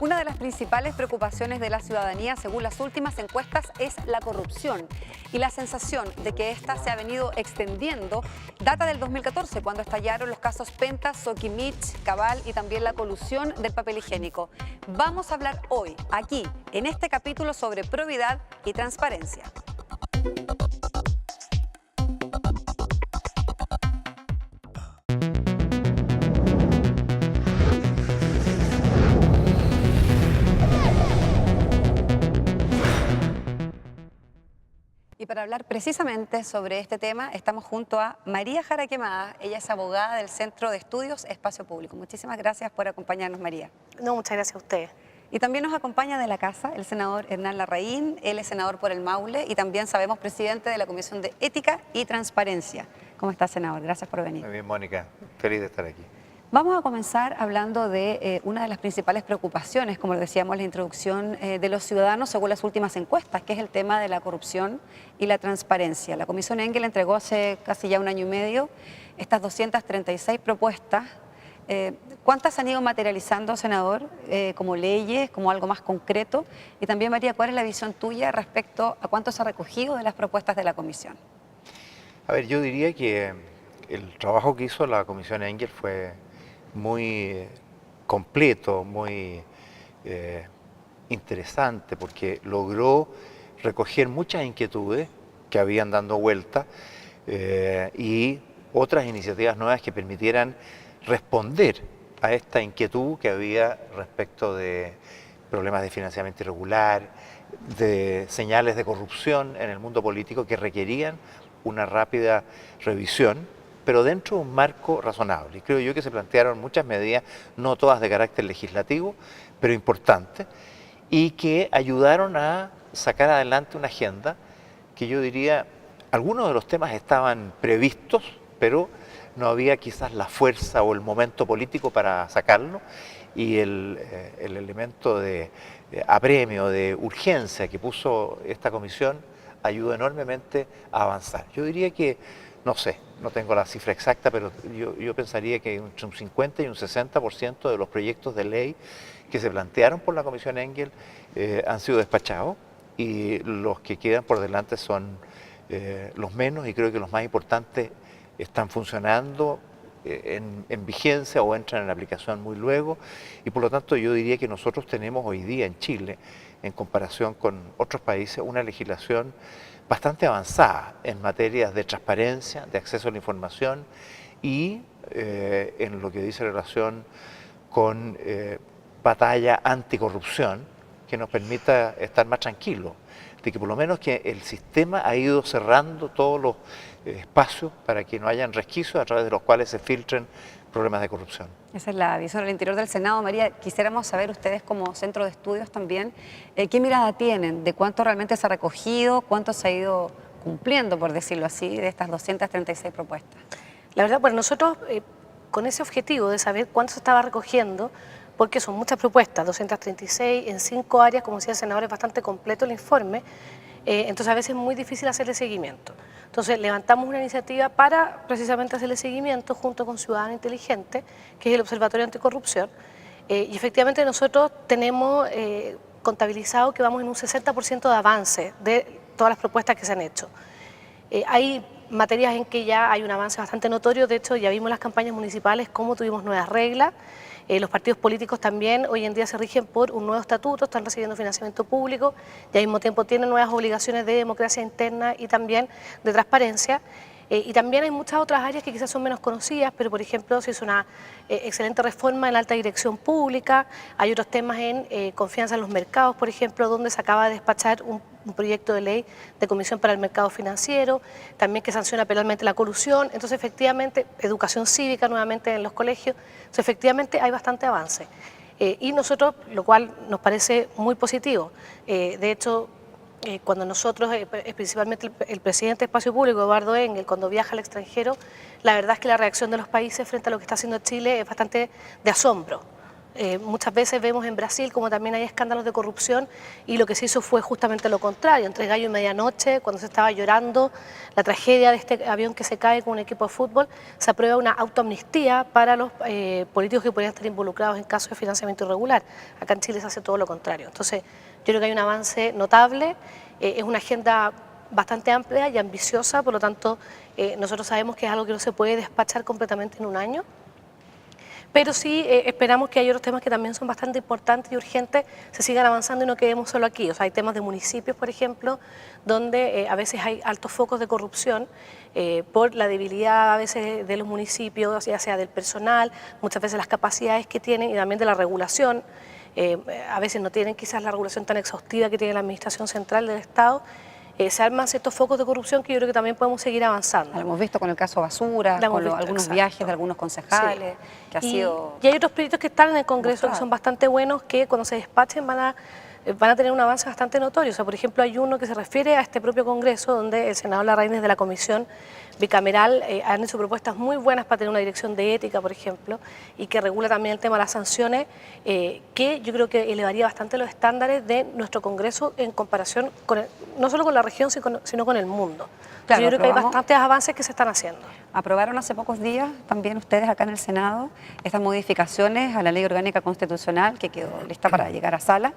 Una de las principales preocupaciones de la ciudadanía, según las últimas encuestas, es la corrupción. Y la sensación de que ésta se ha venido extendiendo data del 2014, cuando estallaron los casos Penta, Soquimich, Cabal y también la colusión del papel higiénico. Vamos a hablar hoy, aquí, en este capítulo, sobre probidad y transparencia. Y para hablar precisamente sobre este tema, estamos junto a María Jara Quemada. Ella es abogada del Centro de Estudios Espacio Público. Muchísimas gracias por acompañarnos, María. No, muchas gracias a ustedes. Y también nos acompaña de la casa el senador Hernán Larraín. Él es senador por el Maule y también, sabemos, presidente de la Comisión de Ética y Transparencia. ¿Cómo está, senador? Gracias por venir. Muy bien, Mónica. Feliz de estar aquí. Vamos a comenzar hablando de una de las principales preocupaciones, como lo decíamos en la introducción, de los ciudadanos según las últimas encuestas, que es el tema de la corrupción y la transparencia. La Comisión Engel entregó hace casi ya un año y medio estas 236 propuestas. ¿Cuántas han ido materializando, senador, como leyes, como algo más concreto? Y también, María, ¿cuál es la visión tuya respecto a cuánto se ha recogido de las propuestas de la Comisión? A ver, yo diría que el trabajo que hizo la Comisión Engel fue muy completo, muy interesante, porque logró recoger muchas inquietudes que habían dando vuelta y otras iniciativas nuevas que permitieran responder a esta inquietud que había respecto de problemas de financiamiento irregular, de señales de corrupción en el mundo político que requerían una rápida revisión, pero dentro de un marco razonable. Y creo yo que se plantearon muchas medidas, no todas de carácter legislativo, pero importantes, y que ayudaron a sacar adelante una agenda que yo diría, algunos de los temas estaban previstos, pero no había quizás la fuerza o el momento político para sacarlo, y el elemento de apremio, de urgencia que puso esta comisión ayudó enormemente a avanzar. Yo diría que, no sé, no tengo la cifra exacta, pero yo pensaría que entre un 50 y un 60% de los proyectos de ley que se plantearon por la Comisión Engel han sido despachados, y los que quedan por delante son los menos, y creo que los más importantes están funcionando en vigencia o entran en aplicación muy luego, y por lo tanto yo diría que nosotros tenemos hoy día en Chile, en comparación con otros países, una legislación bastante avanzada en materias de transparencia, de acceso a la información y en lo que dice relación con batalla anticorrupción, que nos permita estar más tranquilos, de que por lo menos que el sistema ha ido cerrando todos los espacios para que no hayan resquicios a través de los cuales se filtren problemas de corrupción. Esa es la visión al interior del Senado. María, quisiéramos saber ustedes como centro de estudios también, ¿qué mirada tienen de cuánto realmente se ha recogido, cuánto se ha ido cumpliendo, por decirlo así, de estas 236 propuestas? La verdad, pues nosotros con ese objetivo de saber cuánto se estaba recogiendo, porque son muchas propuestas, 236 en 5 áreas, como decía el senador, es bastante completo el informe, entonces a veces es muy difícil hacerle seguimiento. Entonces levantamos una iniciativa para precisamente hacerle seguimiento junto con Ciudadano Inteligente, que es el Observatorio Anticorrupción, y efectivamente nosotros tenemos contabilizado que vamos en un 60% de avance de todas las propuestas que se han hecho. Hay materias en que ya hay un avance bastante notorio, de hecho ya vimos las campañas municipales cómo tuvimos nuevas reglas. Los partidos políticos también hoy en día se rigen por un nuevo estatuto, están recibiendo financiamiento público y al mismo tiempo tienen nuevas obligaciones de democracia interna y también de transparencia. Y también hay muchas otras áreas que quizás son menos conocidas, pero por ejemplo se hizo una excelente reforma en la alta dirección pública, hay otros temas en confianza en los mercados, por ejemplo, donde se acaba de despachar un proyecto de ley de comisión para el mercado financiero, también que sanciona penalmente la colusión, entonces efectivamente educación cívica nuevamente en los colegios, entonces efectivamente hay bastante avance. Y nosotros, lo cual nos parece muy positivo, de hecho, cuando nosotros, principalmente el presidente de Espacio Público, Eduardo Engel, cuando viaja al extranjero, la verdad es que la reacción de los países frente a lo que está haciendo Chile es bastante de asombro. Muchas veces vemos en Brasil como también hay escándalos de corrupción y lo que se hizo fue justamente lo contrario. Entre gallo y medianoche, cuando se estaba llorando la tragedia de este avión que se cae con un equipo de fútbol, se aprueba una autoamnistía para los políticos que podrían estar involucrados en casos de financiamiento irregular. Acá en Chile se hace todo lo contrario. Entonces, yo creo que hay un avance notable, es una agenda bastante amplia y ambiciosa, por lo tanto, nosotros sabemos que es algo que no se puede despachar completamente en un año. Pero sí esperamos que hay otros temas que también son bastante importantes y urgentes, se sigan avanzando y no quedemos solo aquí. O sea, hay temas de municipios, por ejemplo, donde a veces hay altos focos de corrupción por la debilidad a veces de los municipios, ya sea del personal, muchas veces las capacidades que tienen y también de la regulación. A veces no tienen quizás la regulación tan exhaustiva que tiene la Administración Central del Estado. Se arman ciertos focos de corrupción que yo creo que también podemos seguir avanzando. Lo hemos visto con el caso Basura, con algunos viajes de algunos concejales, que ha sido... Y hay otros proyectos que están en el Congreso que son bastante buenos, que cuando se despachen van a tener un avance bastante notorio. O sea, por ejemplo, hay uno que se refiere a este propio Congreso, donde el senador Larraín, desde la Comisión Bicameral, han hecho propuestas muy buenas para tener una dirección de ética, por ejemplo, y que regula también el tema de las sanciones, que yo creo que elevaría bastante los estándares de nuestro Congreso en comparación con no solo con la región, sino con el mundo. Claro, yo creo que hay bastantes avances que se están haciendo. Aprobaron hace pocos días también ustedes acá en el Senado estas modificaciones a la Ley Orgánica Constitucional que quedó lista para llegar a sala.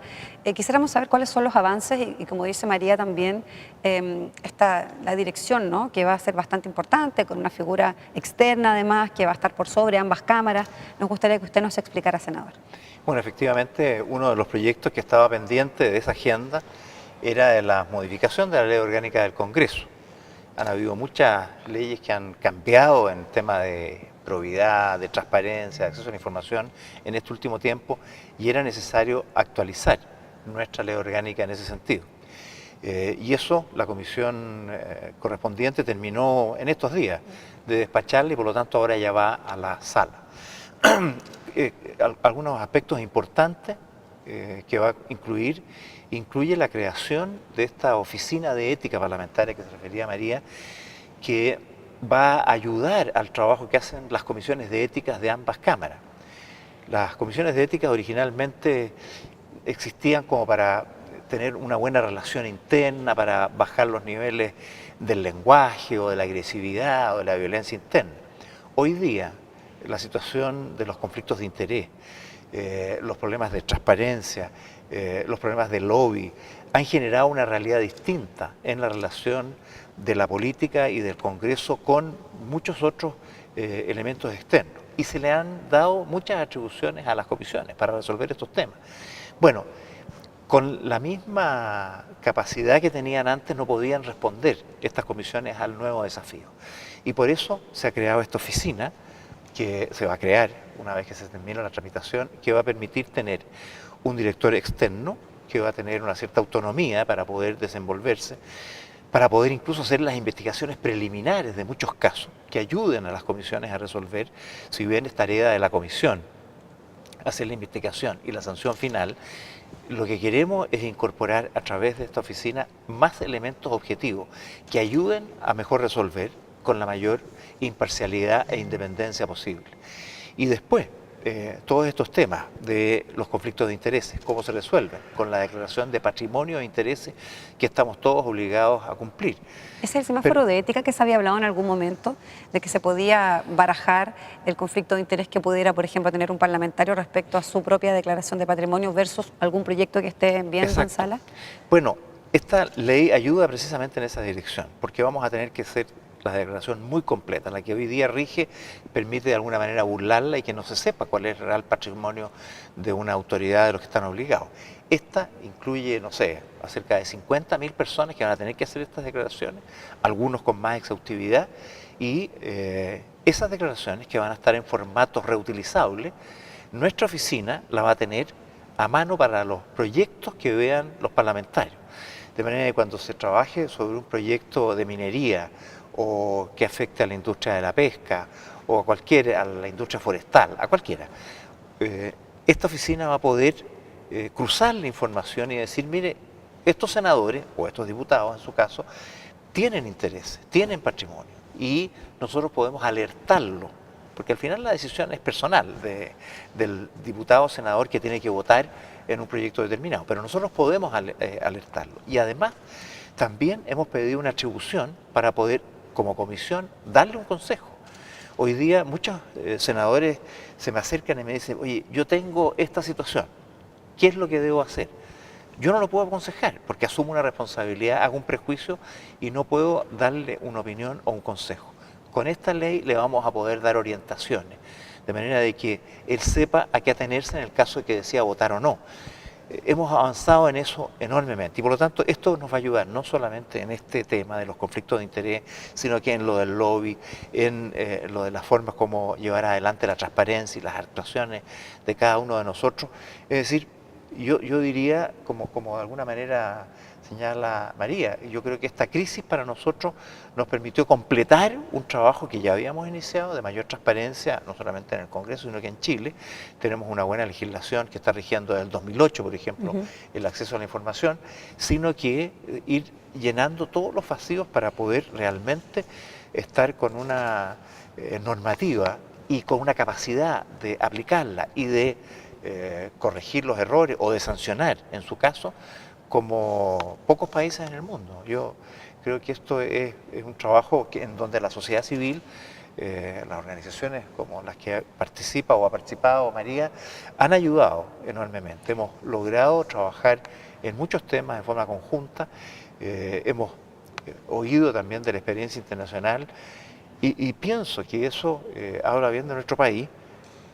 Quisiéramos saber cuáles son los avances y como dice María también, la dirección, ¿no?, que va a ser bastante importante, con una figura externa además, que va a estar por sobre ambas cámaras. Nos gustaría que usted nos explicara, senador. Bueno, efectivamente, uno de los proyectos que estaba pendiente de esa agenda era de la modificación de la Ley Orgánica del Congreso. Han habido muchas leyes que han cambiado en tema de probidad, de transparencia, de acceso a la información en este último tiempo y era necesario actualizar nuestra ley orgánica en ese sentido. Y eso la comisión correspondiente terminó en estos días de despacharla y por lo tanto ahora ya va a la sala. Algunos aspectos importantes que va a incluye la creación de esta oficina de ética parlamentaria que se refería María, que va a ayudar al trabajo que hacen las comisiones de éticas de ambas cámaras. Las comisiones de ética originalmente existían como para tener una buena relación interna, para bajar los niveles del lenguaje o de la agresividad o de la violencia interna. Hoy día, la situación de los conflictos de interés, los problemas de transparencia, los problemas de lobby, han generado una realidad distinta en la relación de la política y del Congreso con muchos otros elementos externos. Y se le han dado muchas atribuciones a las comisiones para resolver estos temas. Bueno, con la misma capacidad que tenían antes no podían responder estas comisiones al nuevo desafío. Y por eso se ha creado esta oficina, que se va a crear una vez que se termine la tramitación, que va a permitir tener un director externo, que va a tener una cierta autonomía para poder desenvolverse, para poder incluso hacer las investigaciones preliminares de muchos casos, que ayuden a las comisiones a resolver, si bien es tarea de la comisión hacer la investigación y la sanción final. Lo que queremos es incorporar a través de esta oficina más elementos objetivos que ayuden a mejor resolver con la mayor imparcialidad e independencia posible. Y después, todos estos temas de los conflictos de intereses, cómo se resuelven, con la declaración de patrimonio e intereses que estamos todos obligados a cumplir. ¿Es el semáforo de ética que se había hablado en algún momento, de que se podía barajar el conflicto de interés que pudiera, por ejemplo, tener un parlamentario respecto a su propia declaración de patrimonio versus algún proyecto que esté viendo en sala? Bueno, esta ley ayuda precisamente en esa dirección, porque vamos a tener que hacer la declaración muy completa, la que hoy día rige, permite de alguna manera burlarla y que no se sepa cuál es el real patrimonio de una autoridad de los que están obligados. Esta incluye, no sé, a cerca de 50.000 personas que van a tener que hacer estas declaraciones, algunos con más exhaustividad, y esas declaraciones que van a estar en formatos reutilizables, nuestra oficina la va a tener a mano para los proyectos que vean los parlamentarios. De manera que cuando se trabaje sobre un proyecto de minería o que afecte a la industria de la pesca o a la industria forestal, a cualquiera, esta oficina va a poder cruzar la información y decir, mire, estos senadores o estos diputados en su caso tienen intereses, tienen patrimonio y nosotros podemos alertarlo porque al final la decisión es personal del diputado o senador que tiene que votar en un proyecto determinado, pero nosotros podemos alertarlo. Y además también hemos pedido una atribución para poder, como comisión, darle un consejo. Hoy día muchos senadores se me acercan y me dicen, oye, yo tengo esta situación, ¿qué es lo que debo hacer? Yo no lo puedo aconsejar porque asumo una responsabilidad, hago un prejuicio y no puedo darle una opinión o un consejo. Con esta ley le vamos a poder dar orientaciones, de manera de que él sepa a qué atenerse en el caso de que decida votar o no. Hemos avanzado en eso enormemente y por lo tanto esto nos va a ayudar no solamente en este tema de los conflictos de interés, sino que en lo del lobby, en lo de las formas como llevar adelante la transparencia y las actuaciones de cada uno de nosotros. Es decir, yo diría, como de alguna manera señala María, yo creo que esta crisis para nosotros nos permitió completar un trabajo que ya habíamos iniciado de mayor transparencia, no solamente en el Congreso, sino que en Chile. Tenemos una buena legislación que está rigiendo desde el 2008, por ejemplo, el acceso a la información, sino que ir llenando todos los vacíos para poder realmente estar con una normativa y con una capacidad de aplicarla y de corregir los errores o de sancionar, en su caso, como pocos países en el mundo. Yo creo que esto es un trabajo en donde la sociedad civil, las organizaciones como las que participa o ha participado María, han ayudado enormemente. Hemos logrado trabajar en muchos temas de forma conjunta, hemos oído también de la experiencia internacional y pienso que eso habla bien de nuestro país,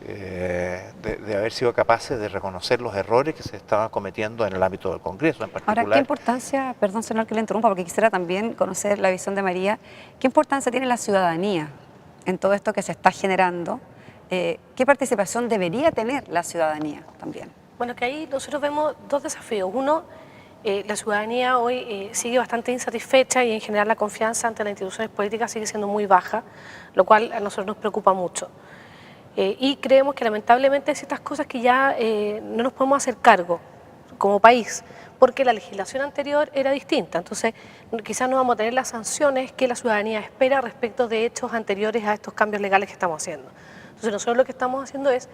de haber sido capaces de reconocer los errores que se estaban cometiendo en el ámbito del Congreso en particular. Ahora, ¿qué importancia, perdón senador que le interrumpa, porque quisiera también conocer la visión de María, qué importancia tiene la ciudadanía en todo esto que se está generando? ¿Qué participación debería tener la ciudadanía también? Bueno, que ahí nosotros vemos dos desafíos. Uno, la ciudadanía hoy sigue bastante insatisfecha y en general la confianza ante las instituciones políticas sigue siendo muy baja, lo cual a nosotros nos preocupa mucho. Y creemos que lamentablemente hay ciertas cosas que ya no nos podemos hacer cargo como país, porque la legislación anterior era distinta. Entonces, quizás no vamos a tener las sanciones que la ciudadanía espera respecto de hechos anteriores a estos cambios legales que estamos haciendo. Entonces, nosotros lo que estamos haciendo es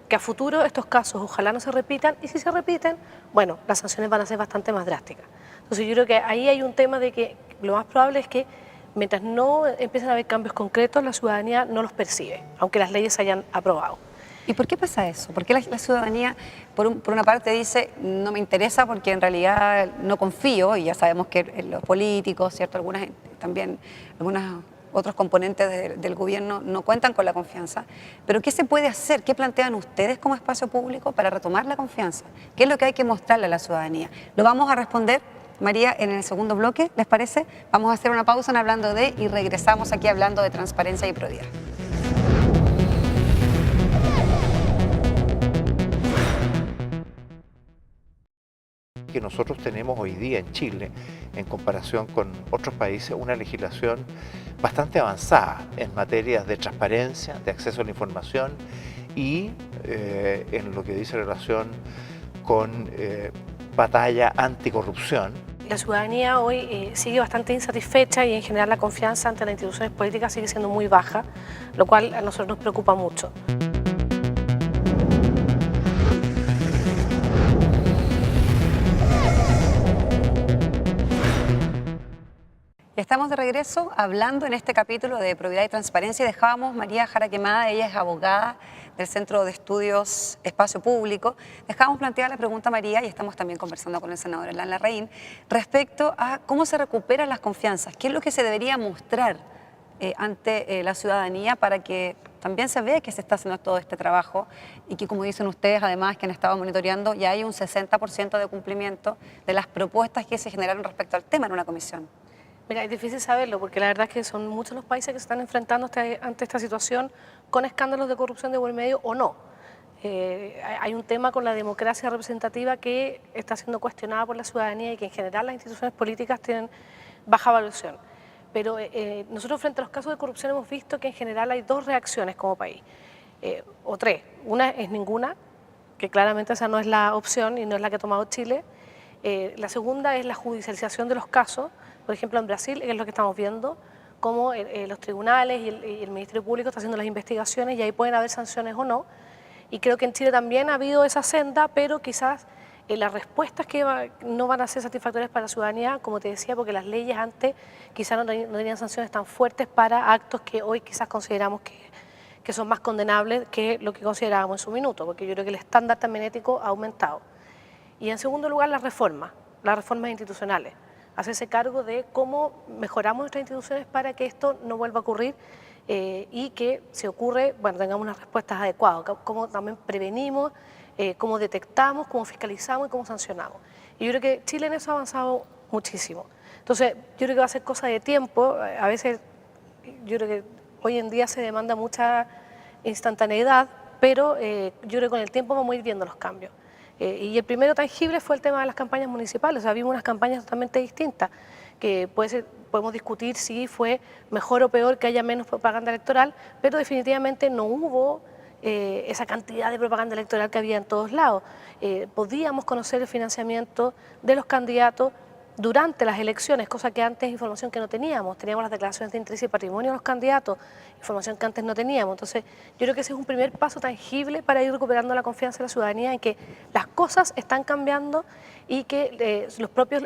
que a futuro estos casos ojalá no se repitan, y si se repiten, bueno, las sanciones van a ser bastante más drásticas. Entonces, yo creo que ahí hay un tema de que lo más probable es que mientras no empiecen a haber cambios concretos, la ciudadanía no los percibe, aunque las leyes se hayan aprobado. ¿Y por qué pasa eso? ¿Por qué la ciudadanía, por una parte, dice no me interesa porque en realidad no confío, y ya sabemos que los políticos, ¿cierto? También algunos otros componentes del gobierno no cuentan con la confianza, pero ¿qué se puede hacer? ¿Qué plantean ustedes como espacio público para retomar la confianza? ¿Qué es lo que hay que mostrarle a la ciudadanía? Lo vamos a responder, María, en el segundo bloque, ¿les parece? Vamos a hacer una pausa en Hablando de y regresamos aquí hablando de transparencia y probidad. Que nosotros tenemos hoy día en Chile, en comparación con otros países, una legislación bastante avanzada en materias de transparencia, de acceso a la información y en lo que dice relación con batalla anticorrupción. La ciudadanía hoy sigue bastante insatisfecha y en general la confianza ante las instituciones políticas sigue siendo muy baja, lo cual a nosotros nos preocupa mucho. Estamos de regreso hablando en este capítulo de probidad y transparencia. Dejábamos María Jara Quemada, ella es abogada del Centro de Estudios Espacio Público. Dejábamos plantear la pregunta a María, y estamos también conversando con el senador Elan Larraín, respecto a cómo se recuperan las confianzas, qué es lo que se debería mostrar ante la ciudadanía para que también se vea que se está haciendo todo este trabajo y que, como dicen ustedes, además que han estado monitoreando, ya hay un 60% de cumplimiento de las propuestas que se generaron respecto al tema en una comisión. Mira, es difícil saberlo porque la verdad es que son muchos los países que se están enfrentando ante esta situación con escándalos de corrupción de por medio o no. Hay un tema con la democracia representativa que está siendo cuestionada por la ciudadanía y que en general las instituciones políticas tienen baja evaluación. Pero nosotros frente a los casos de corrupción hemos visto que en general hay dos reacciones como país, o tres. Una es ninguna, que claramente esa no es la opción y no es la que ha tomado Chile. La segunda es la judicialización de los casos. Por ejemplo, en Brasil, que es lo que estamos viendo, cómo los tribunales y el Ministerio Público está haciendo las investigaciones y ahí pueden haber sanciones o no. Y creo que en Chile también ha habido esa senda, pero quizás las respuestas no van a ser satisfactorias para la ciudadanía, como te decía, porque las leyes antes quizás no tenían sanciones tan fuertes para actos que hoy quizás consideramos que son más condenables que lo que considerábamos en su minuto, porque yo creo que el estándar también ético ha aumentado. Y en segundo lugar, las reformas institucionales. Hacerse cargo de cómo mejoramos nuestras instituciones para que esto no vuelva a ocurrir y que si ocurre, bueno, tengamos unas respuestas adecuadas, cómo también prevenimos, cómo detectamos, cómo fiscalizamos y cómo sancionamos. Y yo creo que Chile en eso ha avanzado muchísimo. Entonces, yo creo que va a ser cosa de tiempo. A veces, yo creo que hoy en día se demanda mucha instantaneidad, pero yo creo que con el tiempo vamos a ir viendo los cambios. Y el primero tangible fue el tema de las campañas municipales. O sea, vimos unas campañas totalmente distintas, que podemos discutir si fue mejor o peor que haya menos propaganda electoral, pero definitivamente no hubo esa cantidad de propaganda electoral que había en todos lados. Podíamos conocer el financiamiento de los candidatos durante las elecciones, cosa que antes información que no teníamos. Teníamos las declaraciones de interés y patrimonio de los candidatos, información que antes no teníamos. Entonces, yo creo que ese es un primer paso tangible para ir recuperando la confianza de la ciudadanía en que las cosas están cambiando y que los propios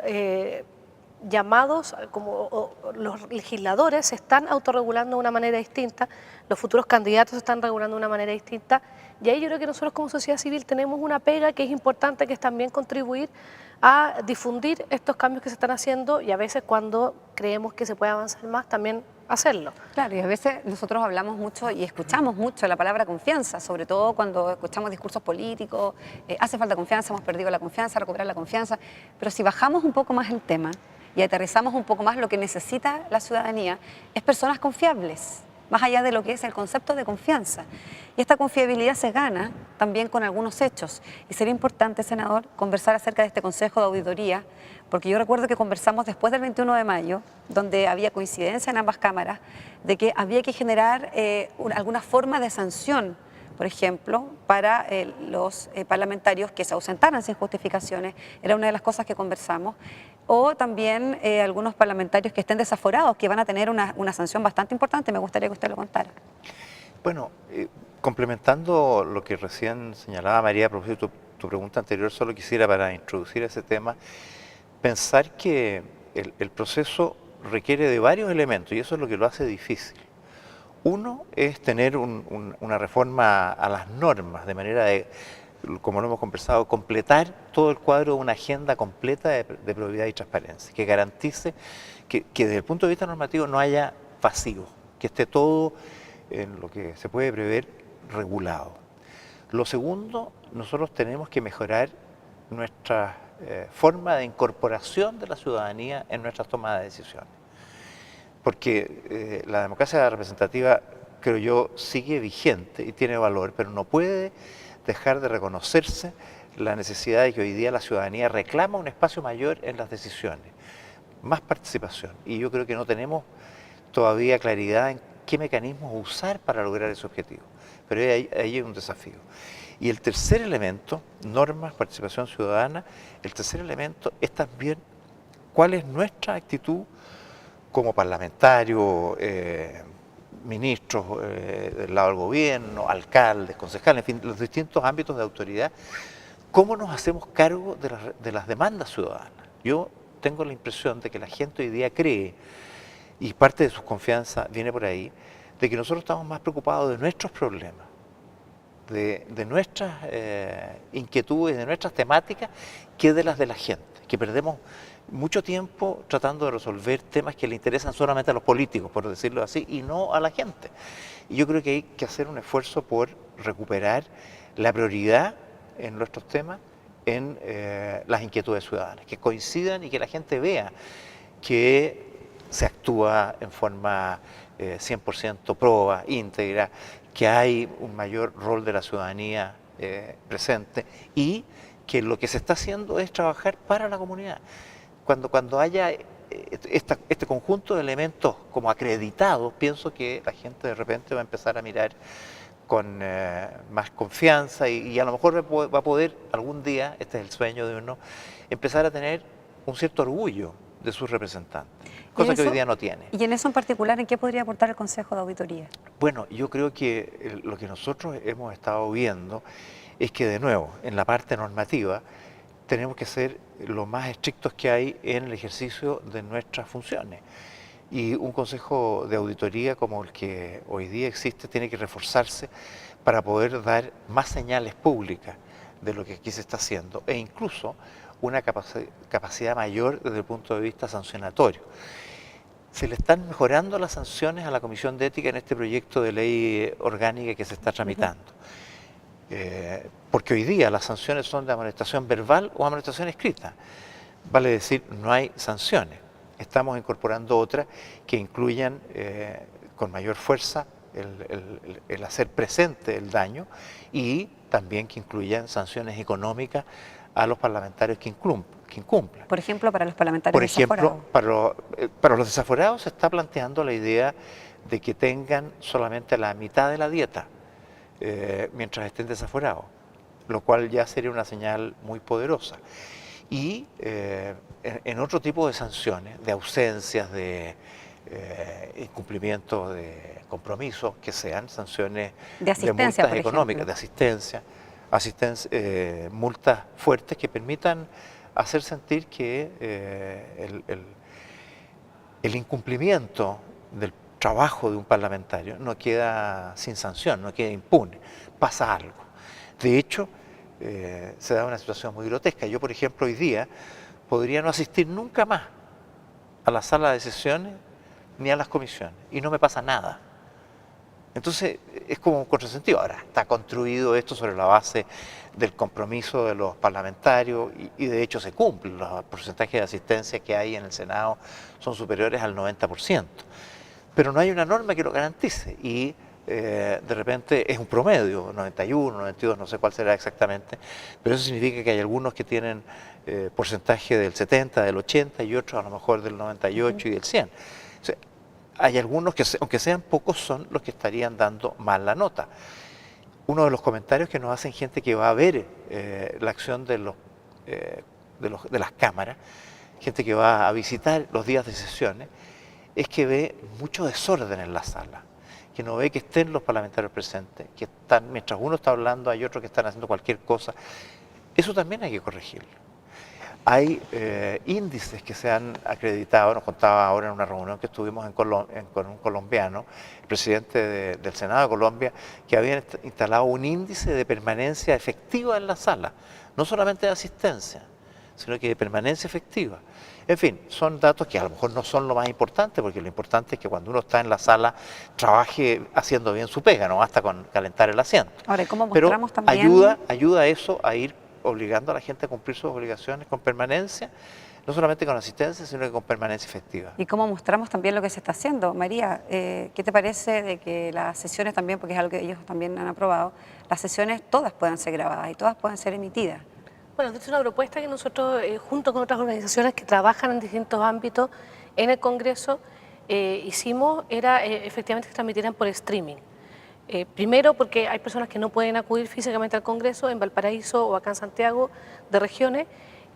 llamados, como los legisladores, se están autorregulando de una manera distinta, los futuros candidatos se están regulando de una manera distinta, y ahí yo creo que nosotros como sociedad civil tenemos una pega que es importante, que es también contribuir a difundir estos cambios que se están haciendo, y a veces cuando creemos que se puede avanzar más, también hacerlo. Claro, y a veces nosotros hablamos mucho y escuchamos mucho la palabra confianza, sobre todo cuando escuchamos discursos políticos, hace falta confianza, hemos perdido la confianza, recuperar la confianza, pero si bajamos un poco más el tema y aterrizamos un poco más lo que necesita la ciudadanía, es personas confiables, más allá de lo que es el concepto de confianza. Y esta confiabilidad se gana también con algunos hechos. Y sería importante, senador, conversar acerca de este Consejo de Auditoría, porque yo recuerdo que conversamos después del 21 de mayo, donde había coincidencia en ambas cámaras, de que había que generar alguna forma de sanción, por ejemplo, para los parlamentarios que se ausentaran sin justificaciones, era una de las cosas que conversamos, o también algunos parlamentarios que estén desaforados, que van a tener una sanción bastante importante. Me gustaría que usted lo contara. Bueno, complementando lo que recién señalaba María a propósito de tu pregunta anterior, solo quisiera, para introducir ese tema, pensar que el proceso requiere de varios elementos y eso es lo que lo hace difícil. Uno es tener una reforma a las normas, de manera de, como lo hemos conversado, completar todo el cuadro de una agenda completa de probidad y transparencia, que garantice que desde el punto de vista normativo no haya vacío, que esté todo en lo que se puede prever regulado. Lo segundo, nosotros tenemos que mejorar nuestra forma de incorporación de la ciudadanía en nuestras tomas de decisiones. Porque la democracia representativa, creo yo, sigue vigente y tiene valor, pero no puede dejar de reconocerse la necesidad de que hoy día la ciudadanía reclama un espacio mayor en las decisiones, más participación. Y yo creo que no tenemos todavía claridad en qué mecanismos usar para lograr ese objetivo. Pero ahí hay un desafío. Y el tercer elemento, normas, participación ciudadana, el tercer elemento es también cuál es nuestra actitud como parlamentarios, ministros del lado del gobierno, alcaldes, concejales, en fin, los distintos ámbitos de autoridad, cómo nos hacemos cargo de las demandas ciudadanas. Yo tengo la impresión de que la gente hoy día cree, y parte de su confianza viene por ahí, de que nosotros estamos más preocupados de nuestros problemas, de nuestras inquietudes, de nuestras temáticas, que de las de la gente, que perdemos mucho tiempo tratando de resolver temas que le interesan solamente a los políticos, por decirlo así, y no a la gente. Y yo creo que hay que hacer un esfuerzo por recuperar la prioridad en nuestros temas en las inquietudes ciudadanas, que coincidan y que la gente vea que se actúa en forma 100% proba, íntegra, que hay un mayor rol de la ciudadanía presente y que lo que se está haciendo es trabajar para la comunidad. Cuando haya este conjunto de elementos como acreditados, pienso que la gente de repente va a empezar a mirar con más confianza y a lo mejor va a poder algún día, este es el sueño de uno, empezar a tener un cierto orgullo de sus representantes. cosa que hoy día no tiene. Y en eso en particular, ¿en qué podría aportar el Consejo de Auditoría? Bueno, yo creo que lo que nosotros hemos estado viendo es que, de nuevo, en la parte normativa, tenemos que ser lo más estrictos que hay en el ejercicio de nuestras funciones. Y un consejo de auditoría como el que hoy día existe tiene que reforzarse para poder dar más señales públicas de lo que aquí se está haciendo e incluso una capacidad mayor desde el punto de vista sancionatorio. Se le están mejorando las sanciones a la Comisión de Ética en este proyecto de ley orgánica que se está tramitando. Porque hoy día las sanciones son de amonestación verbal o amonestación escrita. Vale decir, no hay sanciones. Estamos incorporando otras que incluyan con mayor fuerza el hacer presente el daño y también que incluyan sanciones económicas a los parlamentarios que incumplan. Por ejemplo, para los parlamentarios Por ejemplo, desaforados. para los desaforados se está planteando la idea de que tengan solamente la mitad de la dieta mientras estén desaforados, lo cual ya sería una señal muy poderosa. Y en otro tipo de sanciones, de ausencias, de incumplimiento de compromisos, que sean sanciones De multas económicas, de asistencia, multas fuertes que permitan hacer sentir que el incumplimiento del trabajo de un parlamentario no queda sin sanción, no queda impune, pasa algo. De hecho, se da una situación muy grotesca. Yo, por ejemplo, hoy día podría no asistir nunca más a la sala de sesiones ni a las comisiones y no me pasa nada. Entonces es como un contrasentido. Ahora, está construido esto sobre la base del compromiso de los parlamentarios y de hecho se cumple. Los porcentajes de asistencia que hay en el Senado son superiores al 90%. Pero no hay una norma que lo garantice y de repente es un promedio, 91, 92, no sé cuál será exactamente, pero eso significa que hay algunos que tienen porcentaje del 70, del 80 y otros a lo mejor del 98 y del 100. O sea, hay algunos que, aunque sean pocos, son los que estarían dando mal la nota. Uno de los comentarios que nos hacen gente que va a ver la acción de las cámaras, gente que va a visitar los días de sesiones, es que ve mucho desorden en la sala, que no ve que estén los parlamentarios presentes, que están, mientras uno está hablando hay otros que están haciendo cualquier cosa. Eso también hay que corregirlo. Hay índices que se han acreditado, nos contaba ahora en una reunión que estuvimos con un colombiano, el presidente del Senado de Colombia, que habían instalado un índice de permanencia efectiva en la sala, no solamente de asistencia, sino que de permanencia efectiva. En fin, son datos que a lo mejor no son lo más importante, porque lo importante es que cuando uno está en la sala trabaje haciendo bien su pega, no basta con calentar el asiento. Ahora, ¿cómo Pero mostramos también? ayuda a eso a ir obligando a la gente a cumplir sus obligaciones con permanencia, no solamente con asistencia, sino que con permanencia efectiva. ¿Y cómo mostramos también lo que se está haciendo? María, ¿qué te parece de que las sesiones también, porque es algo que ellos también han aprobado, las sesiones todas puedan ser grabadas y todas puedan ser emitidas? Bueno, esta es una propuesta que nosotros, junto con otras organizaciones que trabajan en distintos ámbitos en el Congreso, hicimos, era efectivamente que transmitieran por streaming. Primero porque hay personas que no pueden acudir físicamente al Congreso en Valparaíso o acá en Santiago de regiones,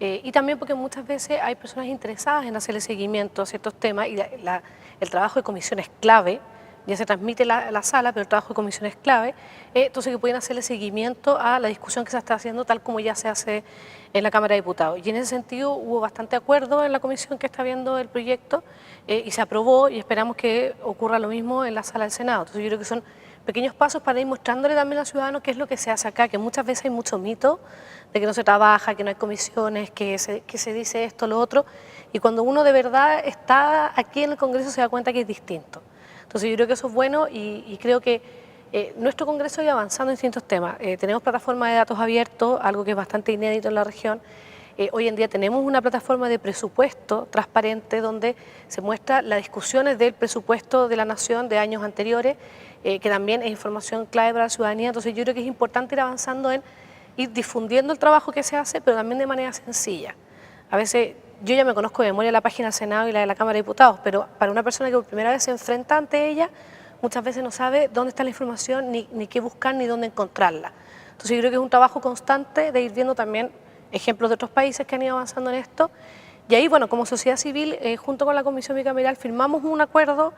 y también porque muchas veces hay personas interesadas en hacerle seguimiento a ciertos temas y el trabajo de comisión es clave. Ya se transmite la sala, pero el trabajo de comisión es clave, entonces que pueden hacerle seguimiento a la discusión que se está haciendo tal como ya se hace en la Cámara de Diputados. Y en ese sentido hubo bastante acuerdo en la comisión que está viendo el proyecto y se aprobó y esperamos que ocurra lo mismo en la sala del Senado. Entonces yo creo que son pequeños pasos para ir mostrándole también al ciudadano qué es lo que se hace acá, que muchas veces hay mucho mito de que no se trabaja, que no hay comisiones, que se dice esto, lo otro, y cuando uno de verdad está aquí en el Congreso se da cuenta que es distinto. Entonces yo creo que eso es bueno y creo que nuestro Congreso va avanzando en distintos temas. Tenemos plataforma de datos abiertos, algo que es bastante inédito en la región. Hoy en día tenemos una plataforma de presupuesto transparente donde se muestra las discusiones del presupuesto de la Nación de años anteriores, que también es información clave para la ciudadanía. Entonces yo creo que es importante ir avanzando en ir difundiendo el trabajo que se hace, pero también de manera sencilla. A veces yo ya me conozco de memoria la página del Senado y la de la Cámara de Diputados, pero para una persona que por primera vez se enfrenta ante ella, muchas veces no sabe dónde está la información, ni qué buscar, ni dónde encontrarla. Entonces yo creo que es un trabajo constante de ir viendo también ejemplos de otros países que han ido avanzando en esto Y ahí, bueno, como sociedad civil, junto con la Comisión Bicameral, firmamos un acuerdo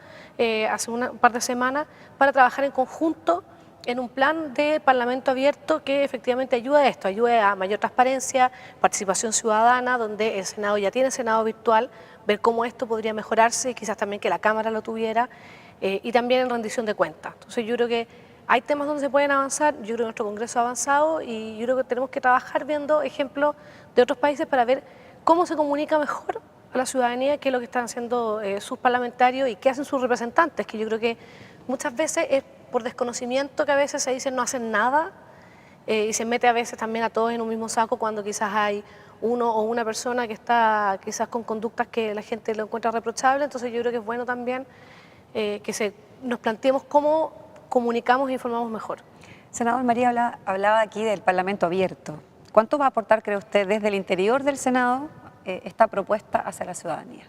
hace un par de semanas para trabajar en conjunto en un plan de Parlamento abierto que efectivamente ayude a esto, ayude a mayor transparencia, participación ciudadana, donde el Senado ya tiene Senado virtual, ver cómo esto podría mejorarse y quizás también que la Cámara lo tuviera, y también en rendición de cuentas. Entonces yo creo que hay temas donde se pueden avanzar, yo creo que nuestro Congreso ha avanzado y yo creo que tenemos que trabajar viendo ejemplos de otros países para ver cómo se comunica mejor a la ciudadanía, qué es lo que están haciendo sus parlamentarios y qué hacen sus representantes, que yo creo que muchas veces es por desconocimiento que a veces se dice no hacen nada y se mete a veces también a todos en un mismo saco cuando quizás hay uno o una persona que está quizás con conductas que la gente lo encuentra reprochable. Entonces yo creo que es bueno también nos planteemos cómo comunicamos e informamos mejor. Senador María hablaba aquí del Parlamento abierto. ¿Cuánto va a aportar, cree usted, desde el interior del Senado esta propuesta hacia la ciudadanía?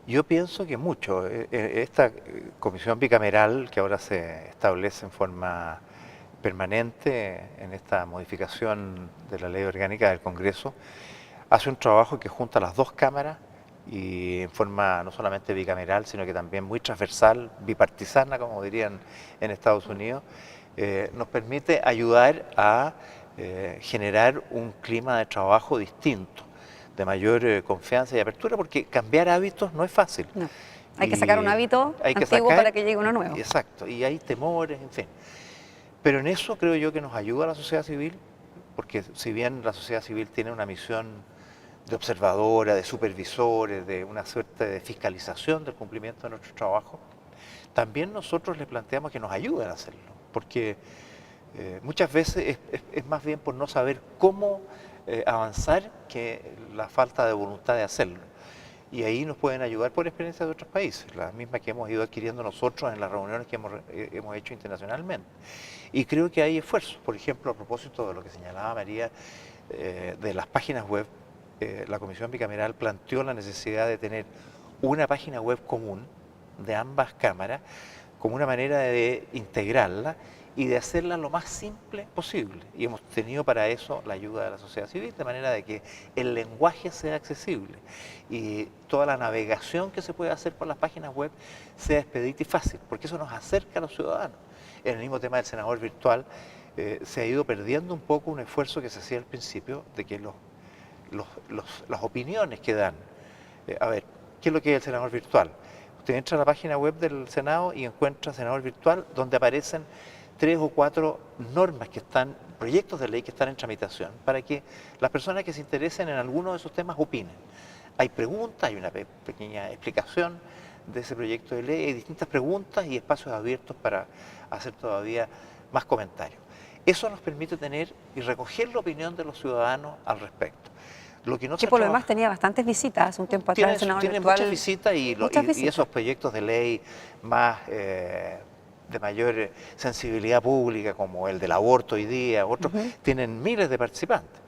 Yo pienso que mucho. Esta comisión bicameral que ahora se establece en forma permanente en esta modificación de la ley orgánica del Congreso hace un trabajo que junta las dos cámaras y en forma no solamente bicameral, sino que también muy transversal, bipartisana, como dirían en Estados Unidos, nos permite ayudar a generar un clima de trabajo distinto, de mayor confianza y apertura, porque cambiar hábitos no es fácil. No. Hay que sacar un hábito antiguo para que llegue uno nuevo. Exacto, y hay temores, en fin. Pero en eso creo yo que nos ayuda la sociedad civil, porque si bien la sociedad civil tiene una misión de observadora, de supervisores, de una suerte de fiscalización del cumplimiento de nuestro trabajo, también nosotros les planteamos que nos ayuden a hacerlo, porque muchas veces es más bien por no saber cómo avanzar que la falta de voluntad de hacerlo. Y ahí nos pueden ayudar por experiencias de otros países, las mismas que hemos ido adquiriendo nosotros en las reuniones que hemos hecho internacionalmente. Y creo que hay esfuerzos. Por ejemplo, a propósito de lo que señalaba María, de las páginas web, la Comisión Bicameral planteó la necesidad de tener una página web común de ambas cámaras como una manera de integrarla y de hacerla lo más simple posible. Y hemos tenido para eso la ayuda de la sociedad civil, de manera de que el lenguaje sea accesible y toda la navegación que se puede hacer por las páginas web sea expedita y fácil, porque eso nos acerca a los ciudadanos. En el mismo tema del senador virtual, se ha ido perdiendo un poco un esfuerzo que se hacía al principio de que las opiniones que dan. A ver, ¿qué es lo que es el senador virtual? Usted entra a la página web del Senado y encuentra senador virtual donde aparecen 3 o 4 normas que están, proyectos de ley que están en tramitación, para que las personas que se interesen en alguno de esos temas opinen. Hay preguntas, hay una pequeña explicación de ese proyecto de ley, hay distintas preguntas y espacios abiertos para hacer todavía más comentarios. Eso nos permite tener y recoger la opinión de los ciudadanos al respecto. Lo que no por lo demás tenía bastantes visitas hace un tiempo atrás el senador virtual. Tiene muchas visitas y esos proyectos de ley más de mayor sensibilidad pública, como el del aborto hoy día, otros, tienen miles de participantes.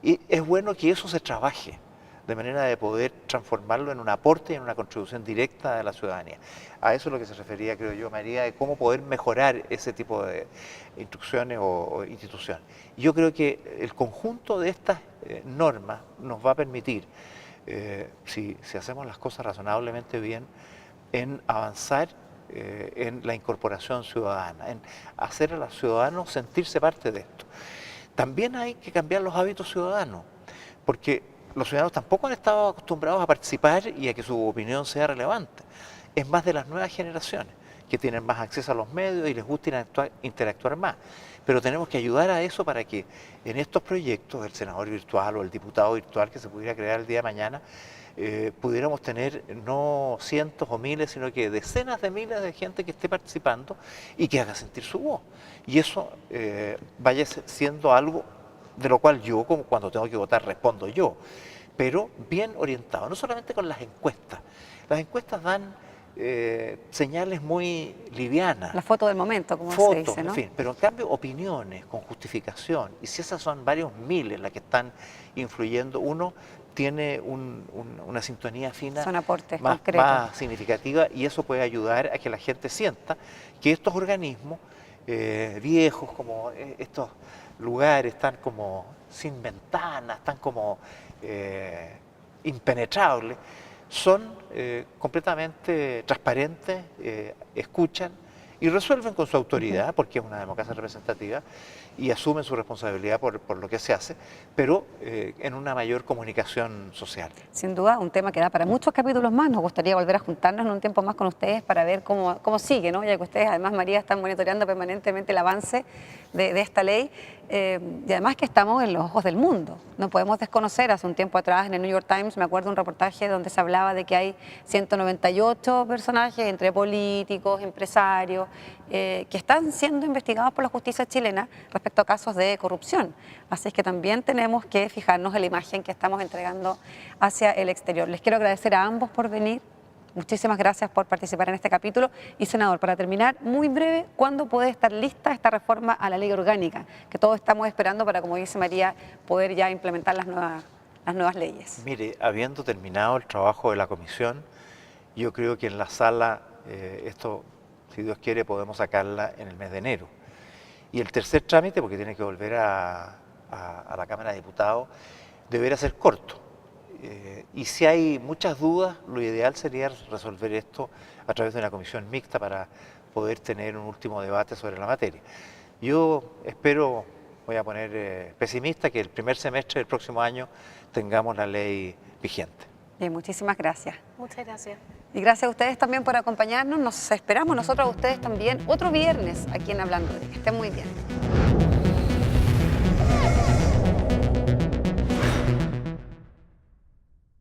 Y es bueno que eso se trabaje, de manera de poder transformarlo en un aporte y en una contribución directa de la ciudadanía. A eso es lo que se refería, creo yo, María, de cómo poder mejorar ese tipo de instrucciones o instituciones. Yo creo que el conjunto de estas normas nos va a permitir, si hacemos las cosas razonablemente bien, en avanzar en la incorporación ciudadana, en hacer a los ciudadanos sentirse parte de esto. También hay que cambiar los hábitos ciudadanos, porque los ciudadanos tampoco han estado acostumbrados a participar y a que su opinión sea relevante. Es más de las nuevas generaciones, que tienen más acceso a los medios y les gusta interactuar más. Pero tenemos que ayudar a eso para que en estos proyectos, el senador virtual o el diputado virtual que se pudiera crear el día de mañana, pudiéramos tener no cientos o miles, sino que decenas de miles de gente que esté participando y que haga sentir su voz. Y eso vaya siendo algo de lo cual yo, como cuando tengo que votar, respondo yo, pero bien orientado, no solamente con las encuestas. Las encuestas dan señales muy livianas. La foto del momento, como se dice, ¿no? En fin, pero en cambio opiniones con justificación, y si esas son varios miles las que están influyendo, uno tiene una sintonía fina son aportes más significativa, y eso puede ayudar a que la gente sienta que estos organismos viejos, como estos lugares, están como sin ventanas, están como impenetrables, son completamente transparentes, escuchan y resuelven con su autoridad, porque es una democracia representativa, y asumen su responsabilidad por lo que se hace, pero en una mayor comunicación social. Sin duda, un tema que da para muchos capítulos más. Nos gustaría volver a juntarnos en un tiempo más con ustedes para ver cómo sigue, ¿no? Ya que ustedes, además, María, están monitoreando permanentemente el avance de esta ley. Y además que estamos en los ojos del mundo. No podemos desconocer, hace un tiempo atrás en el New York Times, me acuerdo un reportaje donde se hablaba de que hay 198 personajes, entre políticos, empresarios, que están siendo investigados por la justicia chilena respecto a casos de corrupción. Así es que también tenemos que fijarnos en la imagen que estamos entregando hacia el exterior. Les quiero agradecer a ambos por venir. Muchísimas gracias por participar en este capítulo. Y, senador, para terminar, muy breve, ¿cuándo puede estar lista esta reforma a la ley orgánica? Que todos estamos esperando para, como dice María, poder ya implementar las nuevas leyes. Mire, habiendo terminado el trabajo de la comisión, yo creo que en la sala, esto, si Dios quiere, podemos sacarla en el mes de enero. Y el tercer trámite, porque tiene que volver a la Cámara de Diputados, deberá ser corto. Y si hay muchas dudas, lo ideal sería resolver esto a través de una comisión mixta para poder tener un último debate sobre la materia. Yo espero, voy a poner pesimista, que el primer semestre del próximo año tengamos la ley vigente. Bien, muchísimas gracias. Muchas gracias. Y gracias a ustedes también por acompañarnos. Nos esperamos nosotros a ustedes también otro viernes aquí en Hablando de. Que estén muy bien.